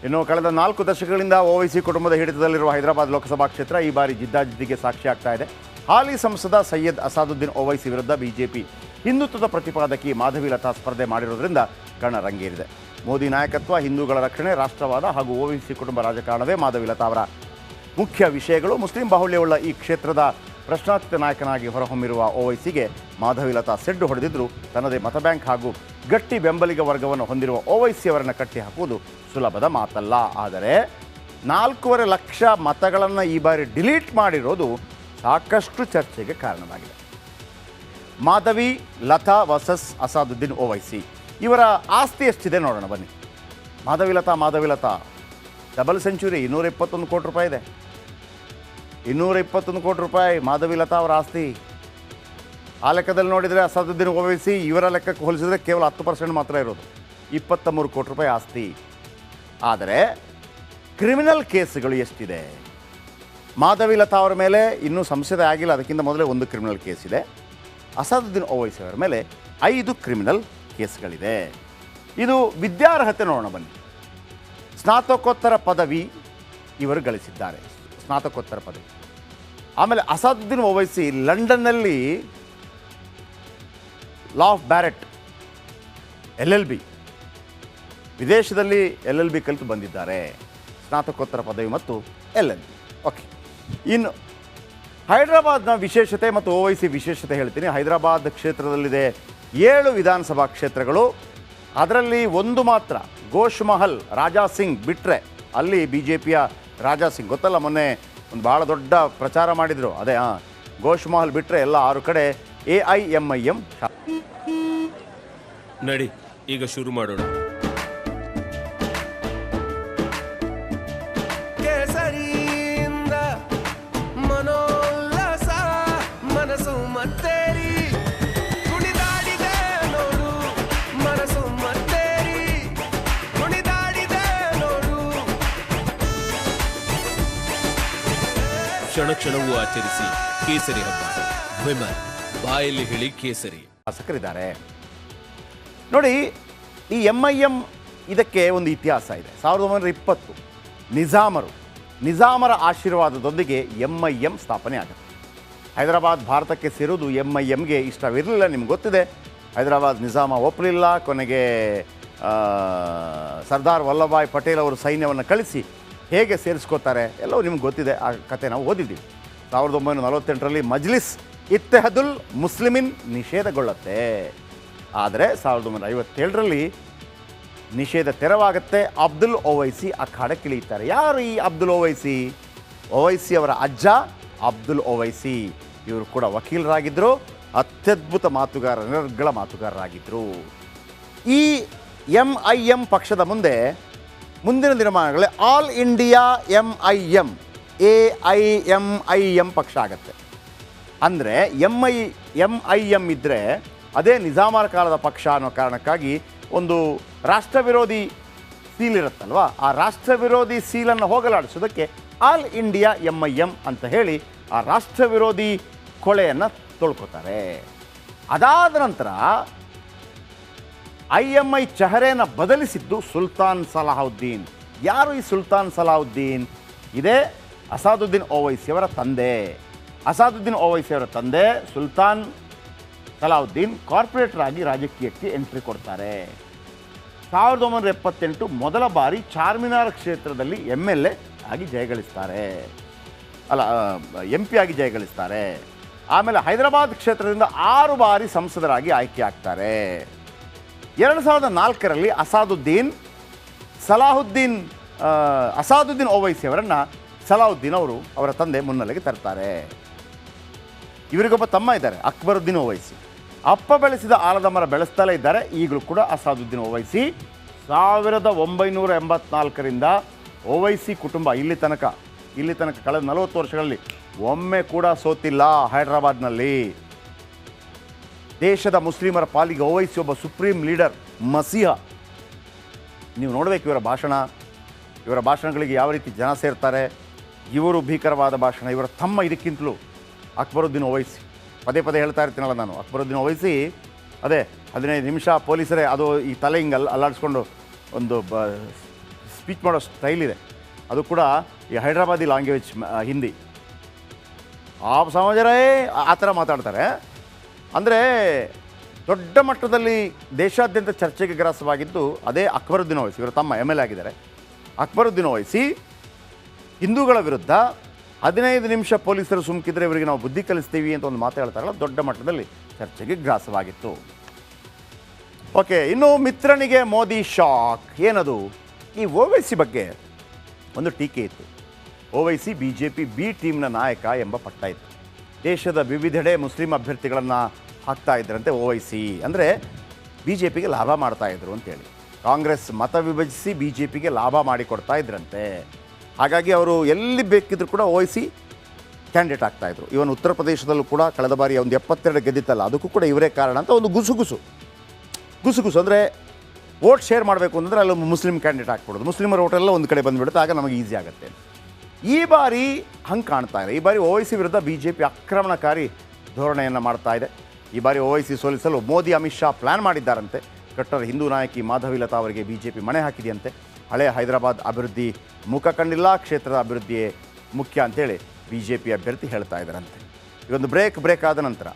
ಇನ್ನು ಕಳೆದ 4 ದಶಕಗಳಿಂದ ಓವೈಸಿ ಕುಟುಂಬದ ಹಿಡಿತದಲ್ಲಿರುವ ಹೈದರಾಬಾದ್ ಲೋಕಸಭಾ ಕ್ಷೇತ್ರ ಈ ಬಾರಿ ಜಿದ್ದಾಜಿದ್ದಿಗೆ ಸಾಕ್ಷಿಯಾಗ್ತಾ ಇದೆ. ಹಾಲಿ ಸಂಸದ ಸೈಯದ್ ಅಸಾದುದ್ದೀನ್ ಓವೈಸಿ ವಿರುದ್ಧ ಬಿಜೆಪಿ ಹಿಂದುತ್ವದ ಪ್ರತಿಪಾದಕಿ ಮಾಧವಿಲತಾ ಸ್ಪರ್ಧೆ ಮಾಡಿರುವುದರಿಂದ ಕಣ ರಂಗೇರಿದೆ. ಮೋದಿ ನಾಯಕತ್ವ, ಹಿಂದೂಗಳ ರಕ್ಷಣೆ, ರಾಷ್ಟ್ರವಾದ ಹಾಗೂ ಓವೈಸಿ ಕುಟುಂಬ ರಾಜಕಾರಣವೇ ಮಾಧವಿಲತಾ ಅವರ ಮುಖ್ಯ ವಿಷಯಗಳು. ಮುಸ್ಲಿಂ ಬಾಹುಳ್ಯವುಳ್ಳ ಈ ಕ್ಷೇತ್ರದ ಪ್ರಶ್ನಾತೀತ ನಾಯಕನಾಗಿ ಹೊರಹೊಮ್ಮಿರುವ ಓವೈಸಿಗೆ ಮಾಧವಿಲತಾ ಸೆಡ್ಡು ಹೊಡೆದಿದ್ದರೂ ತನ್ನದೇ ಮತ ಬ್ಯಾಂಕ್ ಹಾಗೂ ಗಟ್ಟಿ ಬೆಂಬಲಿಗ ವರ್ಗವನ್ನು ಹೊಂದಿರುವ ಓವೈಸಿ ಅವರನ್ನು ಕಟ್ಟಿ ಹಾಕುವುದು ಸುಲಭದ ಮಾತಲ್ಲ. ಆದರೆ 4.5 ಲಕ್ಷ ಮತಗಳನ್ನು ಈ ಬಾರಿ ಡಿಲೀಟ್ ಮಾಡಿರೋದು ಸಾಕಷ್ಟು ಚರ್ಚೆಗೆ ಕಾರಣವಾಗಿದೆ. ಮಾಧವಿ ಲತಾ ವರ್ಸಸ್ ಅಸಾದುದ್ದೀನ್ ಓವೈಸಿ, ಇವರ ಆಸ್ತಿ ಎಷ್ಟಿದೆ ನೋಡೋಣ ಬನ್ನಿ. ಮಾಧವಿಲತಾ ಡಬಲ್ ಸೆಂಚುರಿ, 221 ಕೋಟಿ ರೂಪಾಯಿ ಇದೆ. 221 ಕೋಟಿ ರೂಪಾಯಿ ಮಾಧವಿಲತಾ ಅವರ ಆಸ್ತಿ. ಆ ಲೆಕ್ಕದಲ್ಲಿ ನೋಡಿದರೆ ಅಸಾದುದ್ದೀನ್ ಓವೈಸಿ ಇವರ ಲೆಕ್ಕಕ್ಕೆ ಹೋಲಿಸಿದರೆ ಕೇವಲ 10% ಮಾತ್ರ ಇರೋದು, 23 ಕೋಟಿ ರೂಪಾಯಿ ಆಸ್ತಿ. ಆದರೆ ಕ್ರಿಮಿನಲ್ ಕೇಸ್ಗಳು ಎಷ್ಟಿದೆ? ಮಾಧವಿಲತಾ ಅವರ ಮೇಲೆ ಇನ್ನೂ ಸಂಶಯ ಆಗಿಲ್ಲ, ಅದಕ್ಕಿಂತ ಮೊದಲೇ ಒಂದು ಕ್ರಿಮಿನಲ್ ಕೇಸ್ ಇದೆ. ಅಸಾದುದ್ದೀನ್ ಓವೈಸಿ ಅವರ ಮೇಲೆ 5 ಕ್ರಿಮಿನಲ್ ಕೇಸ್ಗಳಿದೆ. ಇದು ವಿದ್ಯಾರ್ಹತೆ ನೋಡೋಣ ಬನ್ನಿ. ಸ್ನಾತಕೋತ್ತರ ಪದವಿ ಇವರು ಗಳಿಸಿದ್ದಾರೆ, ಸ್ನಾತಕೋತ್ತರ ಪದವಿ. ಆಮೇಲೆ ಅಸಾದುದ್ದೀನ್ ಓವೈಸಿ ಲಂಡನ್ನಲ್ಲಿ ಲಾ ಆಫ್ ಬ್ಯಾರೆಟ್ LLB, ವಿದೇಶದಲ್ಲಿ LLB ಕಲಿತು ಬಂದಿದ್ದಾರೆ. ಸ್ನಾತಕೋತ್ತರ ಪದವಿ ಮತ್ತು LLB. ಓಕೆ, ಇನ್ನು ಹೈದರಾಬಾದ್ನ ವಿಶೇಷತೆ ಮತ್ತು ಓವೈಸಿ ವಿಶೇಷತೆ ಹೇಳ್ತೀನಿ. ಹೈದರಾಬಾದ್ ಕ್ಷೇತ್ರದಲ್ಲಿದೆ 7 ವಿಧಾನಸಭಾ ಕ್ಷೇತ್ರಗಳು. ಅದರಲ್ಲಿ ಒಂದು ಮಾತ್ರ ಗೋಶ್ಮಹಲ್ ರಾಜಾ ಸಿಂಗ್ ಬಿಟ್ಟರೆ ಅಲ್ಲಿ BJPಯ ರಾಜಾ ಸಿಂಗ್, ಗೊತ್ತಲ್ಲ, ಮೊನ್ನೆ ಒಂದು ಭಾಳ ದೊಡ್ಡ ಪ್ರಚಾರ ಮಾಡಿದರು. ಅದೇ ಗೋಶ್ಮಹಲ್ ಬಿಟ್ಟರೆ ಎಲ್ಲ 6 ಕಡೆ AIMIM. ನಡಿ ಈಗ ಶುರು ಮಾಡೋಣ. ಕ್ಷಣ ಕ್ಷಣವೂ ಆಚರಿಸಿ ಕೇಸರಿ ಹಬ್ಬ. ವಿಮಲ್ ಬಾಯಲ್ಲಿ ಹೇಳಿ ಕೇಸರಿ. ಶಾಸಕರಿದ್ದಾರೆ ನೋಡಿ. ಈ MIM ಇದಕ್ಕೆ ಒಂದು ಇತಿಹಾಸ ಇದೆ. 1920 ನಿಜಾಮರ ಆಶೀರ್ವಾದದೊಂದಿಗೆ MIM ಸ್ಥಾಪನೆ ಆಗುತ್ತೆ. ಹೈದರಾಬಾದ್ ಭಾರತಕ್ಕೆ ಸೇರುವುದು MIMಗೆ ಇಷ್ಟವಿರಲಿಲ್ಲ, ನಿಮ್ಗೆ ಗೊತ್ತಿದೆ. ಹೈದರಾಬಾದ್ ನಿಜಾಮ ಒಪ್ಪಲಿಲ್ಲ. ಕೊನೆಗೆ ಸರ್ದಾರ್ ವಲ್ಲಭಭಾಯ್ ಪಟೇಲ್ ಅವರು ಸೈನ್ಯವನ್ನು ಕಳಿಸಿ ಹೇಗೆ ಸೇರಿಸ್ಕೋತಾರೆ ಎಲ್ಲವೂ ನಿಮ್ಗೆ ಗೊತ್ತಿದೆ. ಆ ಕತೆ ನಾವು ಓದಿದ್ದೀವಿ. 1948ರಲ್ಲಿ ಮಜ್ಲಿಸ್ ಇತ್ತೆಹದುಲ್ ಮುಸ್ಲಿಮಿನ್ ನಿಷೇಧಗೊಳ್ಳುತ್ತೆ. ಆದರೆ 1957ರಲ್ಲಿ ನಿಷೇಧ ತೆರವಾಗುತ್ತೆ. ಅಬ್ದುಲ್ ಓವೈಸಿ ಅಖಾಡಕ್ಕಿಳಿಯುತ್ತಾರೆ. ಯಾರು ಈ ಅಬ್ದುಲ್ ಓವೈಸಿ? ಓವೈಸಿ ಅವರ ಅಜ್ಜ ಅಬ್ದುಲ್ ಓವೈಸಿ. ಇವರು ಕೂಡ ವಕೀಲರಾಗಿದ್ದರು, ಅತ್ಯದ್ಭುತ ಮಾತುಗಾರಗಳ ಮಾತುಗಾರರಾಗಿದ್ದರು. ಈ MIM ಪಕ್ಷದ ಮುಂದಿನ ದಿನಮಾನಗಳಲ್ಲಿ ಆಲ್ ಇಂಡಿಯಾ MIM AIMIM ಪಕ್ಷ ಆಗುತ್ತೆ. ಅಂದರೆ MIM ಇದ್ದರೆ ಅದೇ ನಿಜಾಮರ ಕಾಲದ ಪಕ್ಷ ಅನ್ನೋ ಕಾರಣಕ್ಕಾಗಿ ಒಂದು ರಾಷ್ಟ್ರ ವಿರೋಧಿ ಸೀಲ್ ಇರುತ್ತಲ್ವ, ಆ ರಾಷ್ಟ್ರ ವಿರೋಧಿ ಸೀಲನ್ನು ಹೋಗಲಾಡಿಸೋದಕ್ಕೆ ಆಲ್ ಇಂಡಿಯಾ MIM ಅಂತ ಹೇಳಿ ಆ ರಾಷ್ಟ್ರ ವಿರೋಧಿ ಕೊಳೆಯನ್ನು ತೊಳ್ಕೊತಾರೆ. ಅದಾದ ನಂತರ IMI ಚಹರೆಯನ್ನು ಬದಲಿಸಿದ್ದು ಸುಲ್ತಾನ್ ಸಲಾಹುದ್ದೀನ್. ಯಾರು ಈ ಸುಲ್ತಾನ್ ಸಲಾಹುದ್ದೀನ್? ಇದೇ ಅಸಾದುದ್ದೀನ್ ಓವೈಸಿ ಅವರ ತಂದೆ. ಅಸಾದುದ್ದೀನ್ ಓವೈಸಿ ಅವರ ತಂದೆ ಸುಲ್ತಾನ್ ಸಲಾಹುದ್ದೀನ್ ಕಾರ್ಪೊರೇಟರ್ ಆಗಿ ರಾಜಕೀಯಕ್ಕೆ ಎಂಟ್ರಿ ಕೊಡ್ತಾರೆ. 1978 ಮೊದಲ ಬಾರಿ ಚಾರ್ಮಿನಾರ್ ಕ್ಷೇತ್ರದಲ್ಲಿ MLA ಆಗಿ ಜಯಗಳಿಸ್ತಾರೆ, MP ಆಗಿ ಜಯಗಳಿಸ್ತಾರೆ. ಆಮೇಲೆ ಹೈದರಾಬಾದ್ ಕ್ಷೇತ್ರದಿಂದ 6 ಬಾರಿ ಸಂಸದರಾಗಿ ಆಯ್ಕೆ ಆಗ್ತಾರೆ. 2004ರಲ್ಲಿ ಅಸಾದುದ್ದೀನ್ ಓವೈಸಿ ಅವರನ್ನು ಸಲಾಹುದ್ದೀನ್ ಅವರ ತಂದೆ ಮುನ್ನೆಲೆಗೆ ತರ್ತಾರೆ. ಇವರಿಗೊಬ್ಬ ತಮ್ಮ ಇದ್ದಾರೆ, ಅಕ್ಬರುದ್ದೀನ್ ಓವೈಸಿ. ಅಪ್ಪ ಬೆಳೆಸಿದ ಆಲದ ಮರ ಬೆಳೆಸ್ತಲೇ ಇದ್ದಾರೆ ಈಗಲೂ ಕೂಡ ಅಸಾದುದ್ದೀನ್ ಓವೈಸಿ. 1984ರಿಂದ ಓವೈಸಿ ಕುಟುಂಬ ಇಲ್ಲಿ ತನಕ ಕಳೆದ 40 ವರ್ಷಗಳಲ್ಲಿ ಒಮ್ಮೆ ಕೂಡ ಸೋತಿಲ್ಲ. ಹೈದರಾಬಾದ್ನಲ್ಲಿ ದೇಶದ ಮುಸ್ಲಿಮರ ಪಾಲಿಗೆ ಓವೈಸಿ ಒಬ್ಬ ಸುಪ್ರೀಂ ಲೀಡರ್, ಮಸೀಹ. ನೀವು ನೋಡಬೇಕು ಇವರ ಭಾಷಣಗಳಿಗೆ ಯಾವ ರೀತಿ ಜನ ಸೇರ್ತಾರೆ. ಇವರು ಭೀಕರವಾದ ಭಾಷಣ. ಇವರ ತಮ್ಮ ಇದಕ್ಕಿಂತಲೂ ಅಕ್ಬರುದ್ದೀನ್ ಓವೈಸಿ, ಪದೇ ಹೇಳ್ತಾ ಇರ್ತೀನಲ್ಲ ನಾನು, ಅಕ್ಬರುದ್ದೀನ್ ಓವೈಸಿ ಅದೇ 15 ನಿಮಿಷ ಪೊಲೀಸರೇ ಅದು ಈ ತಲೆ ಹಿಂಗೆ ಅಲ್ಲಾಡಿಸ್ಕೊಂಡು ಒಂದು ಸ್ಪೀಚ್ ಮಾಡೋ ಸ್ಟೈಲ್ ಇದೆ, ಅದು ಕೂಡ ಈ ಹೈದ್ರಾಬಾದಿ ಲ್ಯಾಂಗ್ವೇಜ್ ಹಿಂದಿ. ಆ ಸಮಾಜರೇ ಆ ಥರ ಮಾತಾಡ್ತಾರೆ. ಅಂದರೆ ದೊಡ್ಡ ಮಟ್ಟದಲ್ಲಿ ದೇಶಾದ್ಯಂತ ಚರ್ಚೆಗೆ ಗ್ರಾಸವಾಗಿದ್ದು ಅದೇ ಅಕ್ಬರುದ್ದೀನ್ ಓವೈಸಿ. ಇವರು ತಮ್ಮ MLA ಆಗಿದ್ದಾರೆ. ಅಕ್ಬರುದ್ದೀನ್ ಓವೈಸಿ ಹಿಂದೂಗಳ ವಿರುದ್ಧ 15 ನಿಮಿಷ ಪೊಲೀಸರು ಸುಮ್ಕಿದ್ರೆ ಇವರಿಗೆ ನಾವು ಬುದ್ಧಿ ಕಲಿಸ್ತೀವಿ ಅಂತ ಒಂದು ಮಾತು ಹೇಳ್ತಾರಲ್ಲ, ದೊಡ್ಡ ಮಟ್ಟದಲ್ಲಿ ಚರ್ಚೆಗೆ ಗ್ರಾಸವಾಗಿತ್ತು. ಓಕೆ, ಇನ್ನು ಮಿತ್ರನಿಗೆ ಮೋದಿ ಶಾಕ್. ಏನದು? ಈ ಓವೈಸಿ ಬಗ್ಗೆ ಒಂದು ಟೀಕೆ ಇತ್ತು. ಓವೈಸಿ BJP ಬಿ ಟೀಮ್ನ ನಾಯಕ ಎಂಬ ಪಟ್ಟ ಇತ್ತು. ದೇಶದ ವಿವಿಧೆಡೆ ಮುಸ್ಲಿಂ ಅಭ್ಯರ್ಥಿಗಳನ್ನು ಹಾಕ್ತಾ ಇದ್ರಂತೆ ಓವೈಸಿ. ಅಂದರೆ BJPಗೆ ಲಾಭ ಮಾಡ್ತಾಯಿದ್ರು ಅಂತೇಳಿ. ಕಾಂಗ್ರೆಸ್ ಮತ ವಿಭಜಿಸಿ BJPಗೆ ಲಾಭ ಮಾಡಿಕೊಡ್ತಾ ಇದ್ರಂತೆ. ಹಾಗಾಗಿ ಅವರು ಎಲ್ಲಿ ಬೇಕಿದ್ರು ಕೂಡ ಓವೈಸಿ ಕ್ಯಾಂಡಿಡೇಟ್ ಆಗ್ತಾಯಿದ್ರು. ಇವನ್ ಉತ್ತರ ಪ್ರದೇಶದಲ್ಲೂ ಕೂಡ ಕಳೆದ ಬಾರಿ ಒಂದು 72 ಗೆದ್ದಿತ್ತಲ್ಲ, ಅದಕ್ಕೂ ಕೂಡ ಇವರೇ ಕಾರಣ ಅಂತ ಒಂದು ಗುಸುಗುಸು. ಅಂದರೆ ವೋಟ್ ಶೇರ್ ಮಾಡಬೇಕು ಅಂತಂದರೆ ಅಲ್ಲಿ ಮುಸ್ಲಿಂ ಕ್ಯಾಂಡಿಡೇಟ್ ಹಾಕ್ಬಿಡೋದು, ಮುಸ್ಲಿಮರ ವೋಟೆಲ್ಲ ಒಂದು ಕಡೆ ಬಂದುಬಿಡುತ್ತೆ, ಆಗ ನಮಗೆ ಈಸಿ ಆಗುತ್ತೆ. ಈ ಬಾರಿ ಹಂಗೆ ಕಾಣ್ತಾ ಇದೆ. ಈ ಬಾರಿ ಓವೈಸಿ ವಿರುದ್ಧ BJP ಆಕ್ರಮಣಕಾರಿ ಧೋರಣೆಯನ್ನು ಮಾಡ್ತಾ ಇದೆ. ಈ ಬಾರಿ ಓವೈಸಿ ಸೋಲಿಸಲು ಮೋದಿ ಅಮಿತ್ ಶಾ ಪ್ಲ್ಯಾನ್ ಮಾಡಿದ್ದಾರಂತೆ. ಕಟ್ಟರ್ ಹಿಂದೂ ನಾಯಕಿ ಮಾಧವಿಲತಾ ಅವರಿಗೆ BJP ಮಣೆ ಹಾಕಿದೆಯಂತೆ. ಹಳೆ ಹೈದರಾಬಾದ್ ಅಭಿವೃದ್ಧಿ ಮುಖ ಕಂಡಿಲ್ಲ, ಕ್ಷೇತ್ರದ ಅಭಿವೃದ್ಧಿಯೇ ಮುಖ್ಯ ಅಂತೇಳಿ BJP ಅಭ್ಯರ್ಥಿ ಹೇಳ್ತಾ ಇದ್ದಾರಂತೆ. ಇದೊಂದು ಬ್ರೇಕ್ ಆದ ನಂತರ